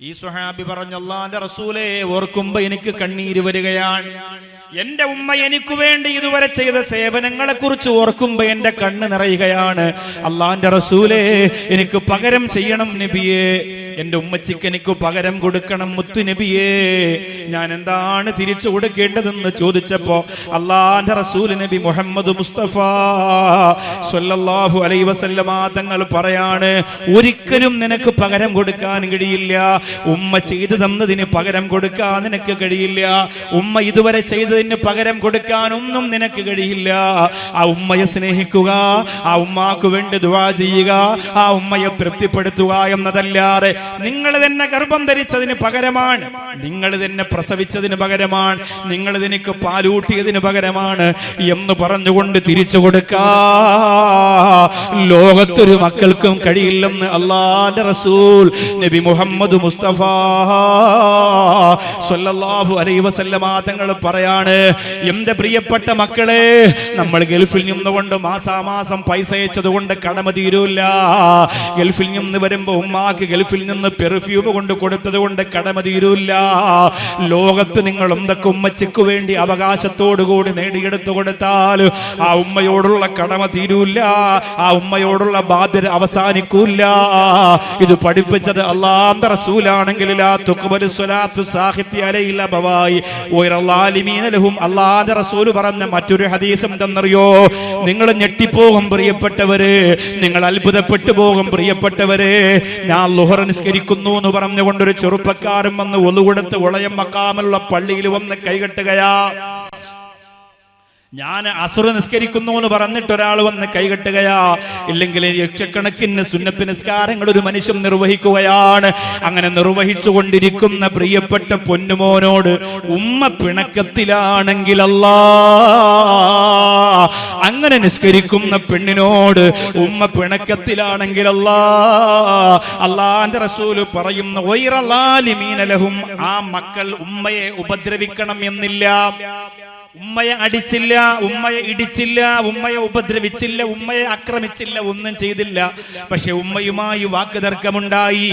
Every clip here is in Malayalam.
ഈ സ്വഹാബി പറഞ്ഞു, അല്ലാഹുവിന്റെ റസൂലേ, ഓർക്കുമ്പോ എനിക്ക് കണ്ണീര് വരികയാണ്. എന്റെ ഉമ്മ എനിക്ക് വേണ്ടി ഇതുവരെ ചെയ്ത സേവനങ്ങളെ കുറിച്ച് ഓർക്കുമ്പോ എന്റെ കണ്ണ് നിറയുകയാണ്. അല്ലാഹുവിന്റെ റസൂലേ, എനിക്ക് പകരം ചെയ്യണം നബിയേ, എന്റെ ഉമ്മച്ചിക്ക് എനിക്ക് പകരം കൊടുക്കണം മുത്തു നബിയേ. ഞാൻ എന്താണ് തിരിച്ചു കൊടുക്കേണ്ടതെന്ന് ചോദിച്ചപ്പോ അല്ലാഹുവിന്റെ റസൂൽ നബി മുഹമ്മദ് മുസ്തഫ സ്വല്ലല്ലാഹു അലൈഹി വസല്ലമ തങ്ങൾ പറയാണ്, ഒരിക്കലും നിനക്ക് പകരം കൊടുക്കാൻ കഴിയില്ല. ഉമ്മ ചെയ്തു തന്നതിന് പകരം കൊടുക്കാൻ നിനക്ക് കഴിയില്ല. ഉമ്മ ഇതുവരെ ചെയ്തതിന് പകരം കൊടുക്കാൻ ഒന്നും നിനക്ക് കഴിയില്ല. ആ ഉമ്മയെ സ്നേഹിക്കുക, ആ ഉമ്മാക്ക് വേണ്ടി ദുആ ചെയ്യുക, ആ ഉമ്മയെ തൃപ്തിപ്പെടുത്തുക എന്നതല്ലാതെ നിങ്ങൾ തന്നെ ഗർഭം ധരിച്ചതിന് പകരമാണ്, നിങ്ങൾ തന്നെ പ്രസവിച്ചതിന് പകരമാണ്, നിങ്ങൾ ഇതിനക്ക് പാലൂട്ടിയതിന് പകരമാണ് എന്ന് പറഞ്ഞുകൊണ്ട് തിരിച്ചു കൊടുക്കാ ലോകത്തൊരു മക്കൾക്കും കഴിയില്ലെന്ന് അല്ലാഹുവിന്റെ റസൂൽ നബി മുഹമ്മദ് മുസ്തഫ സ്വല്ലല്ലാഹു അലൈഹി വസല്ലമ തങ്ങൾ പറയാണ്, എന്റെ പ്രിയപ്പെട്ട മക്കളെ, നമ്മൾ ഗൾഫിൽ നിന്നുകൊണ്ട് മാസാമാസം പൈസ അയച്ചതുകൊണ്ട് കടമ തീരൂല്ല. ഗൾഫിൽ നിന്ന് വരുമ്പോ ഉമ്മാക്ക് ഗൾഫിൽ നിന്ന് പെർഫ്യൂം കൊണ്ട് കൊടുത്തത് കൊണ്ട് കടമ തീരൂല്ല. ലോകത്ത് നിങ്ങൾ എന്തൊക്കെ ഉമ്മച്ചിക്ക് വേണ്ടി അവകാശത്തോടുകൂടി നേടിയെടുത്തു കൊടുത്താൽ ആ ഉമ്മയോടുള്ള കടമ തീരൂല്ല, ആ ഉമ്മയോടുള്ള ബാധ്യത അവസാനിക്കൂല്ല. ഇത് പഠിപ്പിച്ചത് അല്ലാഹുവിന്റെ റസൂലാണെങ്കിൽ ലാ തുഖ്ബലു സ്വലാത്തു സാഖിത്തി അലൈഹിൽ അബവായി വയറല്ലാലിമീന ലഹും. അല്ലാഹുവിന്റെ റസൂൽ പറഞ്ഞ മറ്റൊരു ഹദീസ് എന്തെന്നറിയോ? നിങ്ങൾ ഞെട്ടിപ്പോകും പ്രിയപ്പെട്ടവരെ, നിങ്ങൾ അത്ഭുതപ്പെട്ടു പോകും പ്രിയപ്പെട്ടവരെ. ഞാൻ ളുഹർ നിസ്കരിക്കുന്നു എന്ന് പറഞ്ഞുകൊണ്ടൊരു ചെറുപ്പക്കാരൻ വന്ന് ഒളു കൊടുത്ത് ഉളയം മക്കാമുള്ള പള്ളിയിൽ വന്ന് കൈകെട്ടുകയാ. ഞാൻ അസുര നിസ്കരിക്കുന്നു എന്ന് പറഞ്ഞിട്ട് ഒരാൾ വന്ന് കൈകെട്ടുകയാ. ഇല്ലെങ്കിൽ ലക്ഷക്കണക്കിന് സുന്നത്ത് നിസ്കാരങ്ങൾ ഒരു മനുഷ്യൻ നിർവഹിക്കുകയാണ്. അങ്ങനെ നിർവഹിച്ചു കൊണ്ടിരിക്കുന്ന പ്രിയപ്പെട്ട പൊന്നുമോനോട് ഉമ്മ പിണക്കത്തിലാണെങ്കിൽ അങ്ങനെ നിസ്കരിക്കുന്ന പെണ്ണിനോട് ഉമ്മ പിണക്കത്തിലാണെങ്കിൽ അല്ലാഹുവിന്റെ റസൂല് പറയുന്ന വൈറലാലിമീന ലഹും, ആ മക്കൾ ഉമ്മയെ ഉപദ്രവിക്കണം എന്നില്ല. ഉമ്മയെ അടിച്ചില്ല, ഉമ്മയെ ഇടിച്ചില്ല, ഉമ്മയെ ഉപദ്രവിച്ചില്ല, ഉമ്മയെ ആക്രമിച്ചില്ല, ഒന്നും ചെയ്തില്ല. പക്ഷെ ഉമ്മയുമായി വാക്കുതർക്കമുണ്ടായി,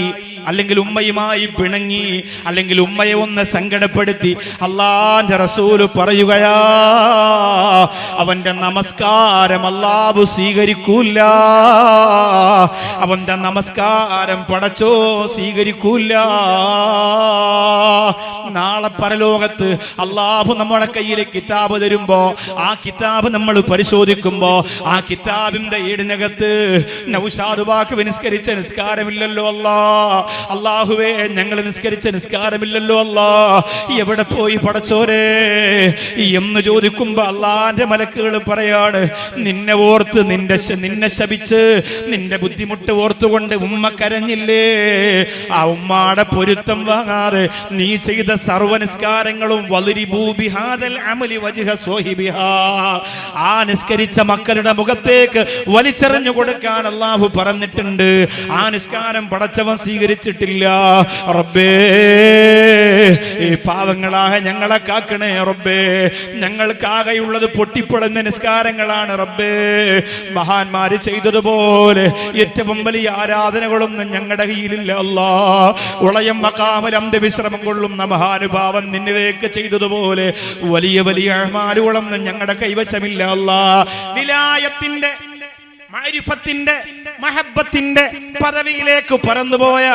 അല്ലെങ്കിൽ ഉമ്മയുമായി പിണങ്ങി, അല്ലെങ്കിൽ ഉമ്മയെ ഒന്ന് സങ്കടപ്പെടുത്തി. അല്ലാഹുവിന്റെ റസൂല് പറയുകയാ, അവന്റെ നമസ്കാരം അല്ലാഹു സ്വീകരിക്കൂല, അവന്റെ നമസ്കാരം പടച്ചോ സ്വീകരിക്കൂല. നാളെ പരലോകത്ത് അല്ലാഹു നമ്മുടെ കയ്യിലേക്ക് കിതാബ് തരുമ്പോ, ആ കിതാബ് നമ്മൾ പരിശോധിക്കുമ്പോ, ആ കിതാബിന്റെ ഈടിനകത്ത് നൗഷാദ് വാക്ക് നിസ്കരിച്ച നിസ്കാരമില്ലല്ലോ അല്ലാഹുവേ, ഞങ്ങൾ നിസ്കരിച്ച നിസ്കാരമില്ലല്ലോ എവിടെ പോയി പടച്ചോരേ എന്ന് ചോദിക്കുമ്പോ അല്ലാഹുവിന്റെ മലക്കുകൾ പറയാണ്, നിന്നെ ഓർത്ത് നിന്നെ ശപിച്ച് നിന്റെ ബുദ്ധിമുട്ട് ഓർത്തുകൊണ്ട് ഉമ്മ കരഞ്ഞില്ലേ, ആ ഉമ്മാടെ പൊരുത്തം വാങ്ങാതെ നീ ചെയ്ത സർവ്വ നിസ്കാരങ്ങളും വലിരിബൂ ബിഹാദൽ അമലി വജ്ഹ സ്വഹിബിഹാ, ആ നിസ്കരിച്ച മക്കളുടെ മുഖത്തേക്ക് വലിച്ചെറിഞ്ഞു കൊടുക്കാൻ അല്ലാഹു പറഞ്ഞിട്ടുണ്ട്. ആ നിസ്കാരം പടച്ചവൻ സ്വീകരിച്ചിട്ടില്ല. റബ്ബേ, ഈ പാവങ്ങളായ ഞങ്ങളെ കാക്കണേ റബ്ബേ, ഞങ്ങൾക്കാകെയുള്ളത് പൊട്ടിപ്പൊളഞ്ഞ നിസ്കാരങ്ങളാണ് റബ്ബേ. മഹാന്മാര് ചെയ്തതുപോലെ ഏറ്റവും വലിയ ആരാധനകളൊന്നും ഞങ്ങളുടെ കയ്യിലില്ല അല്ലാ. ഉളയം മഖാമിൽ അന്ത്യവിശ്രമം കൊള്ളുന്ന മഹാനുഭാവൻ നിന്നിലേക്ക് ചെയ്തതുപോലെ വലിയ വലിയ അഅ്മാലുകളൊന്നും ഞങ്ങളുടെ കൈവശമില്ല അല്ലാ. വിലായത്തിന്റെ മഅരിഫത്തിന്റെ മഹബ്ബത്തിന്റെ പദവിയിലേക്ക് പറന്നുപോയ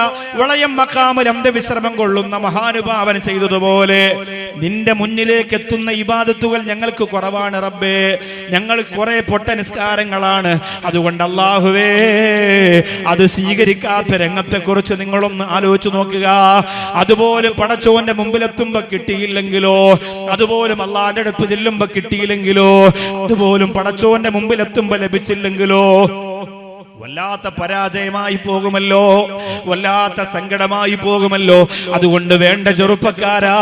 വളയം മഖാമിൽ അന്ത്യവിശ്രമം കൊള്ളുന്ന മഹാനുഭാവൻ ചെയ്തതുപോലെ നിന്റെ മുന്നിലേക്ക് എത്തുന്ന ഇബാദത്തുകൾ ഞങ്ങൾക്ക് കുറവാണ് റബ്ബേ. ഞങ്ങൾ കുറെ പൊട്ട നിസ്കാരങ്ങളാണ്. അതുകൊണ്ട് അല്ലാഹുവേ, അത് സ്വീകരിക്കാത്ത രംഗത്തെ കുറിച്ച് നിങ്ങളൊന്ന് ആലോചിച്ച് നോക്കുക. അതുപോലും പടച്ചോന്റെ മുമ്പിലെത്തുമ്പോ കിട്ടിയില്ലെങ്കിലോ, അതുപോലും അല്ലാഹുവിന്റെ അടുത്ത് ചെല്ലുമ്പോ കിട്ടിയില്ലെങ്കിലോ, അതുപോലും പടച്ചോന്റെ മുമ്പിലെത്തുമ്പോ ലഭിച്ചില്ലെങ്കിലോ വല്ലാത്ത പരാജയമായി പോകുമല്ലോ, വല്ലാത്ത സങ്കടമായി പോകുമല്ലോ. അതുകൊണ്ട് വേണ്ട ചെറുപ്പക്കാരാ,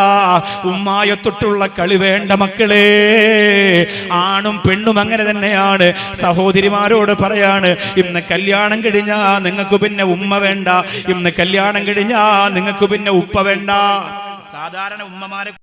ഉമ്മായെ തൊട്ടുള്ള കളി വേണ്ട മക്കളെ. ആണും പെണ്ണും അങ്ങനെ തന്നെയാണ്. സഹോദരിമാരോട് പറയാണ്, ഇന്ന് കല്യാണം കഴിഞ്ഞാ നിങ്ങൾക്ക് പിന്നെ ഉമ്മ വേണ്ട, ഇന്ന് കല്യാണം കഴിഞ്ഞാ നിങ്ങൾക്ക് പിന്നെ ഉപ്പ വേണ്ട. സാധാരണ ഉമ്മമാരെ